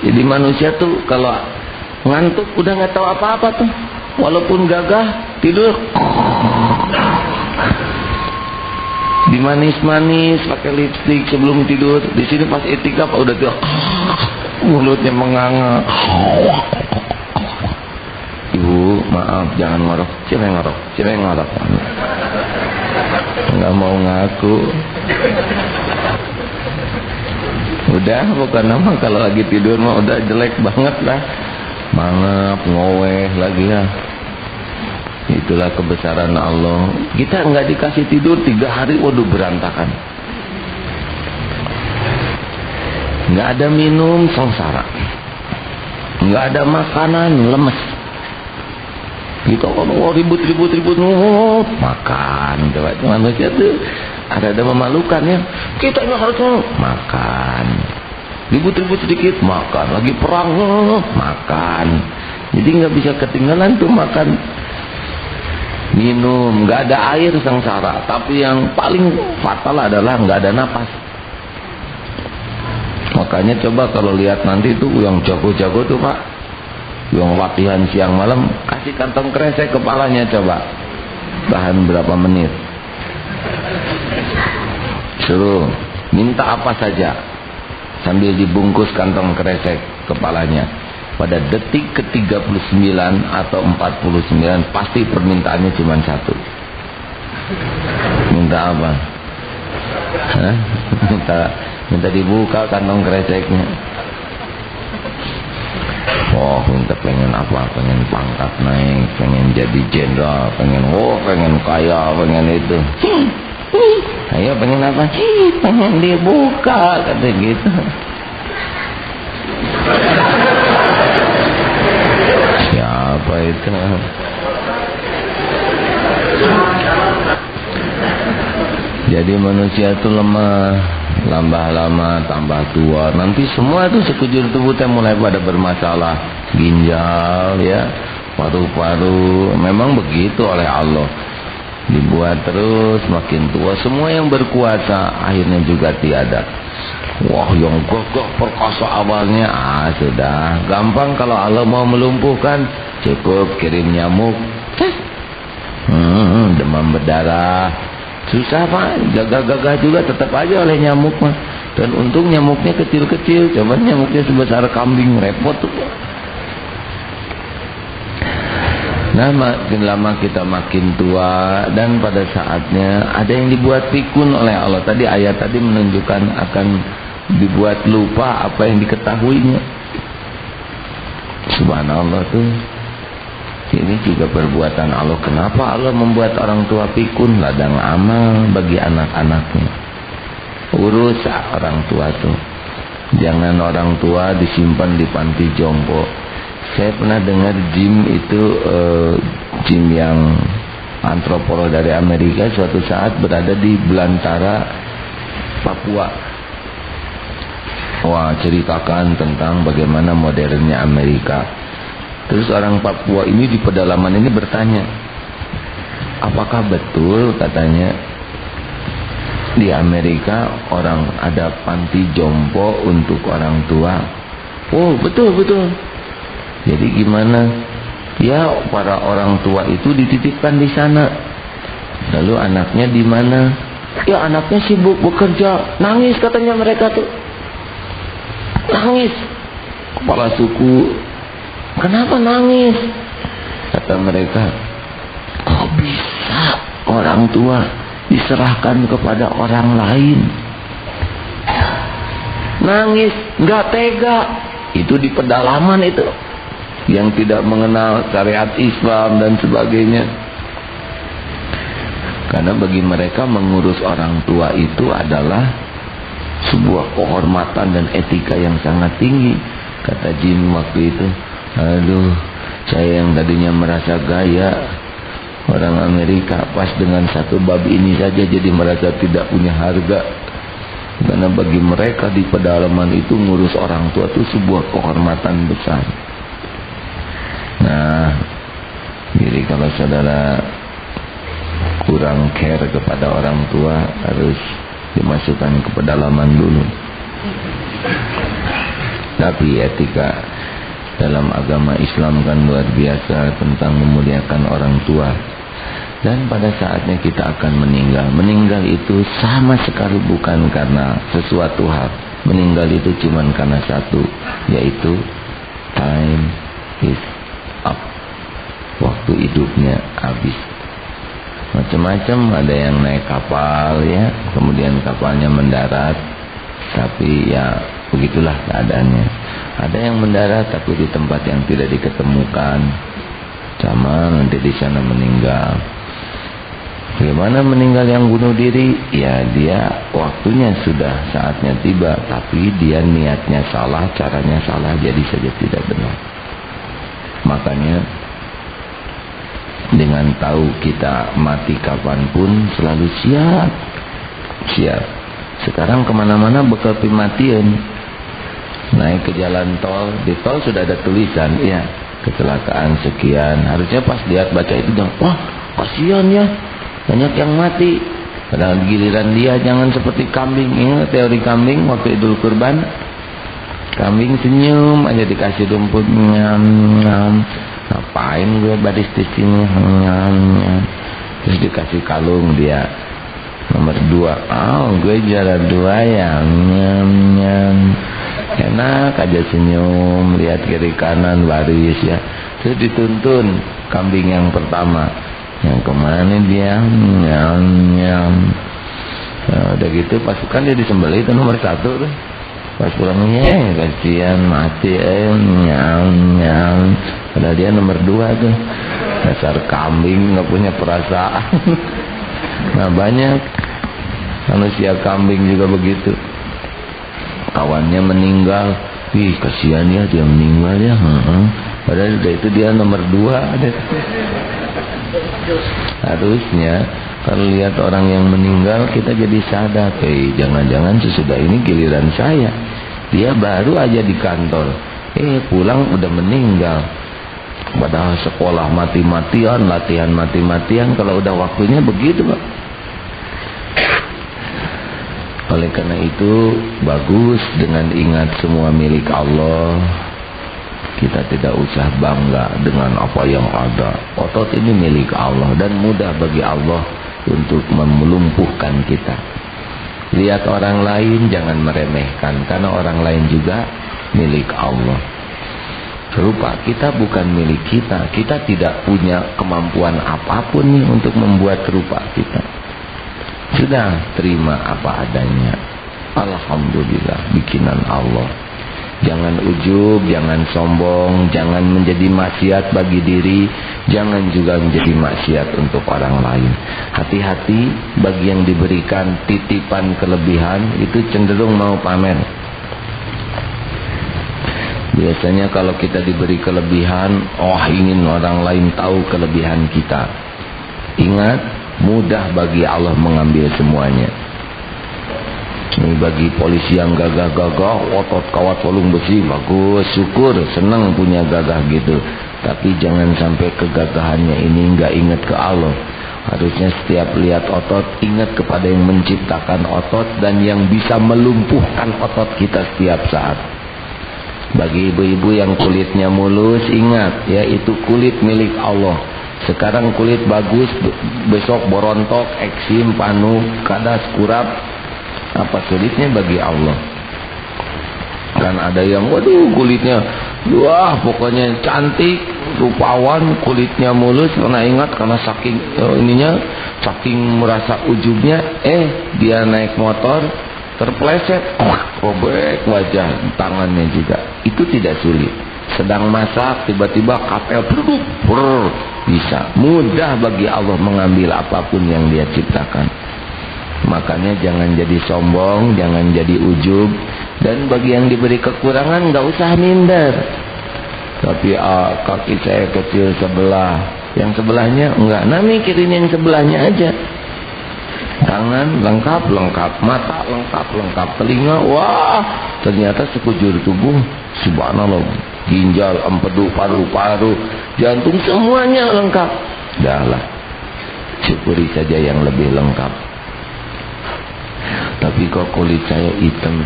Jadi manusia tuh kalau ngantuk udah nggak tahu apa-apa tuh, walaupun gagah tidur dimanis-manis pakai lipstik sebelum tidur. Di sini pas itikaf udah tuh mulutnya menganga. Ibu maaf jangan ngorok, siapa yang ngorok nggak mau ngaku. Udah bukan nama, kalau lagi tidur mah udah jelek banget lah, mangap ngoweh lagi ya. Itulah kebesaran Allah. Kita nggak dikasih tidur 3 hari, waduh berantakan. Nggak ada minum, sengsara. Nggak ada makanan, lemes. Kita kalau ribut makan. Coba manusia tuh ada memalukan ya. Kita harus makan. Ribut sedikit makan. Lagi perang makan. Jadi nggak bisa ketinggalan tuh makan. Minum, nggak ada air, sengsara. Tapi yang paling fatal adalah nggak ada napas. Makanya coba kalau lihat nanti tuh yang jago-jago tuh Pak, yang latihan siang malam, kasih kantong kresek kepalanya coba, tahan berapa menit, suruh minta apa saja sambil dibungkus kantong kresek kepalanya. Pada detik ke-39 atau 49 pasti permintaannya cuma satu. Minta apa? Hah? Minta dibuka kantong kreseknya. Oh, minta pengen apa? Pengen pangkat naik, pengen jadi jenderal, pengen kaya, pengen itu. Ayo pengen apa? Pengen dibuka, kata gitu. Siapa itu? Jadi manusia itu lemah, lambat lama tambah tua. Nanti semua itu sekujur tubuhnya mulai pada bermasalah, ginjal ya, paru-paru. Memang begitu oleh Allah. Dibuat terus makin tua. Semua yang berkuasa akhirnya juga tiada. Wah, yang gagah perkasa awalnya sudah gampang. Kalau Allah mau melumpuhkan, cukup kirim nyamuk, demam berdarah. Susah Pak, gagah-gagah juga tetap aja oleh nyamuk mah. Dan untung nyamuknya kecil-kecil, coba nyamuknya sebesar kambing, repot tuh. Nah, makin lama kita makin tua, dan pada saatnya ada yang dibuat pikun oleh Allah. Tadi ayat tadi menunjukkan akan dibuat lupa apa yang diketahuinya. Subhanallah tuh. Ini juga perbuatan Allah. Kenapa Allah membuat orang tua pikun? Ladang amal bagi anak-anaknya. Urus orang tua tuh. Jangan orang tua disimpan di panti jompo. Saya pernah dengar Jim itu Jim yang antropolog dari Amerika suatu saat berada di belantara Papua. Wah, ceritakan tentang bagaimana modernnya Amerika. Terus orang Papua ini di pedalaman ini bertanya, apakah betul katanya di Amerika orang ada panti jompo untuk orang tua? Oh, betul. Jadi gimana? Ya, para orang tua itu dititipkan di sana. Lalu anaknya di mana? Ya, anaknya sibuk bekerja. Nangis katanya mereka tuh. Nangis. Kepala suku, kenapa nangis? Kata mereka, kok bisa orang tua diserahkan kepada orang lain? Nangis, nggak tega. Itu di pedalaman itu, yang tidak mengenal syariat Islam dan sebagainya. Karena bagi mereka mengurus orang tua itu adalah sebuah kehormatan dan etika yang sangat tinggi. Kata Jim waktu itu, aduh, saya yang tadinya merasa gaya, orang Amerika pas dengan satu bab ini saja jadi merasa tidak punya harga. Karena bagi mereka di pedalaman itu ngurus orang tua itu sebuah kehormatan besar. Nah, jadi kalau saudara kurang care kepada orang tua, harus dimasukkan ke pedalaman dulu. Tapi etika dalam agama Islam kan luar biasa tentang memuliakan orang tua. Dan pada saatnya kita akan meninggal. Meninggal itu sama sekali bukan karena sesuatu hal. Meninggal itu cuma karena satu, yaitu time is up. Waktu hidupnya habis. Macam-macam, ada yang naik kapal ya, kemudian kapalnya mendarat, tapi ya begitulah keadaannya. Ada yang mendarat tapi di tempat yang tidak diketemukan, sama nanti di sana meninggal. Bagaimana meninggal yang bunuh diri? Ya dia waktunya sudah, saatnya tiba, tapi dia niatnya salah, caranya salah, jadi saja tidak benar. Makanya dengan tahu kita mati kapanpun selalu siap. Sekarang kemana-mana bekal pematian. Naik ke jalan tol, di tol sudah ada tulisan, ya kecelakaan sekian. Harusnya pas lihat baca itu dong, wah kasihan ya, banyak yang mati. Padahal giliran dia jangan seperti kambing. Ingat teori kambing waktu Idul Kurban? Kambing senyum aja dikasih rumput, nyam. Ngapain gue baris di sini, nyam. Terus dikasih kalung dia nomor 2. Gue juara 2 ya, nyam. Enak aja senyum, lihat kiri kanan baris ya. Terus dituntun kambing yang pertama. Yang kemana dia? Nyam. Nah, udah gitu pasukan dia disembelih itu nomor 1 tuh. Pas pulangnya kasihan mati nyam. Padahal dia nomor 2 tuh. Dasar kambing nggak punya perasaan. Nah banyak manusia kambing juga begitu. Kawannya meninggal, kasihan ya dia meninggal ya. Padahal udah itu dia nomor 2 deh. Harusnya kalau lihat orang yang meninggal kita jadi sadar, jangan-jangan sesudah ini giliran saya. Dia baru aja di kantor, pulang udah meninggal. Padahal sekolah mati-matian, latihan mati-matian, kalau udah waktunya begitu Pak. Oleh karena itu bagus dengan ingat semua milik Allah. Kita tidak usah bangga dengan apa yang ada. Otot ini milik Allah dan mudah bagi Allah untuk melumpuhkan kita. Lihat orang lain jangan meremehkan, karena orang lain juga milik Allah. Rupa kita bukan milik kita. Kita tidak punya kemampuan apapun nih untuk membuat rupa kita. Sudah terima apa adanya. Alhamdulillah bikinan Allah. Jangan ujub, jangan sombong, jangan menjadi maksiat bagi diri, jangan juga menjadi maksiat untuk orang lain. Hati-hati bagi yang diberikan titipan kelebihan itu cenderung mau pamer. Biasanya kalau kita diberi kelebihan, ingin orang lain tahu kelebihan kita. Ingat, mudah bagi Allah mengambil semuanya. Ini bagi polisi yang gagah-gagah, otot kawat walung besi, bagus, syukur, senang punya gagah gitu. Tapi jangan sampai kegagahannya ini nggak ingat ke Allah. Harusnya setiap lihat otot, ingat kepada yang menciptakan otot dan yang bisa melumpuhkan otot kita setiap saat. Bagi ibu-ibu yang kulitnya mulus, ingat ya, itu kulit milik Allah. Sekarang kulit bagus, besok borontok, eksim, panu, kadas, kurap. Apa sulitnya bagi Allah? Kan ada yang kulitnya pokoknya cantik, rupawan, kulitnya mulus, karena ingat karena saking saking merasa ujubnya, dia naik motor terpleset, robek wajah, tangannya juga. Itu tidak sulit. Sedang masak tiba-tiba kapel bisa. Mudah bagi Allah mengambil apapun yang dia ciptakan. Makanya jangan jadi sombong, jangan jadi ujub. Dan bagi yang diberi kekurangan nggak usah minder. Tapi kaki saya kecil sebelah, yang sebelahnya enggak. Nah mikirin yang sebelahnya aja. Tangan lengkap, mata lengkap, telinga, wah ternyata sekujur tubuh, subhanallah, ginjal, empedu, paru-paru, jantung, semuanya lengkap. Dahlah, syukuri saja yang lebih lengkap. Tapi kok kulit saya hitam.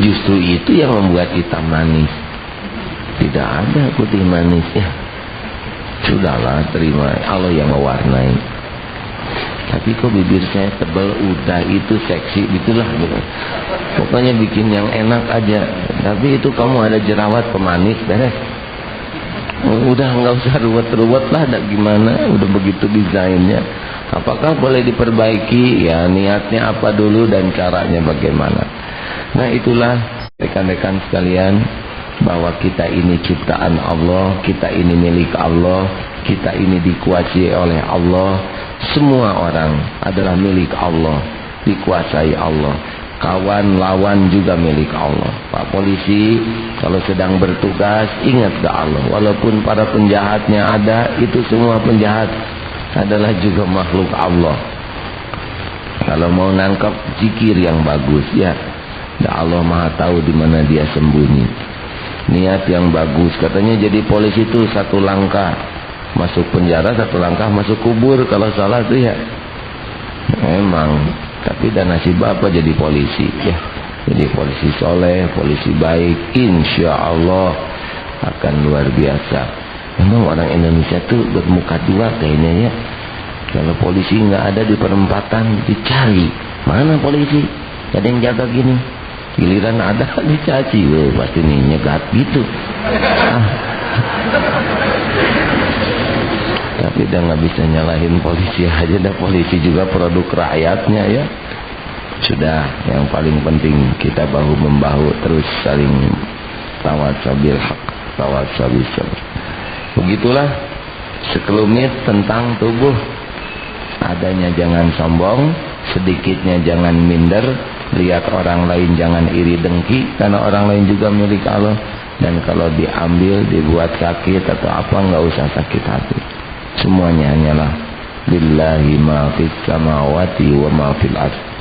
Justru itu yang membuat hitam manis. Tidak ada putih manis ya. Sudahlah, terima, Allah yang mewarnai. Tapi kok bibir saya tebal, udah itu seksi, itulah gitu. Pokoknya bikin yang enak aja. Tapi itu kamu ada jerawat pemanis, beres. Udah nggak usah ruwet-ruwet lah, gimana? Udah begitu desainnya. Apakah boleh diperbaiki? Ya niatnya apa dulu dan caranya bagaimana. Nah itulah rekan-rekan sekalian, bahwa kita ini ciptaan Allah, kita ini milik Allah, kita ini dikuasai oleh Allah. Semua orang adalah milik Allah, dikuasai Allah. Kawan lawan juga milik Allah. Pak polisi kalau sedang bertugas ingat ke Allah. Walaupun para penjahatnya ada, itu semua penjahat adalah juga makhluk Allah. Kalau mau nangkap, zikir yang bagus ya. Dan Allah Maha tahu di mana dia sembunyi. Niat yang bagus, katanya jadi polisi itu satu langkah masuk penjara, satu langkah masuk kubur kalau salah tuh ya. Memang, tapi dan nasib apa jadi polisi ya. Jadi polisi soleh, polisi baik, insya Allah akan luar biasa. Memang orang Indonesia tuh bermuka dua kayaknya ya. Kalau polisi nggak ada di perempatan dicari, mana polisi? Ada yang jaga gini. Giliran ada dicaci, pasti nih nyegat gitu. Tapi udah nggak bisa nyalahin polisi aja, dah polisi juga produk rakyatnya ya. Sudah, yang paling penting kita bahu membahu terus saling tawasabil haq, tawasabil sabr. Begitulah sekelumit tentang tubuh. Adanya jangan sombong, sedikitnya jangan minder, lihat orang lain jangan iri dengki, karena orang lain juga milik Allah. Dan kalau diambil, dibuat sakit atau apa, nggak usah sakit hati. Semuanya hanyalah lillahi ma fis samawati wa ma fil ardh.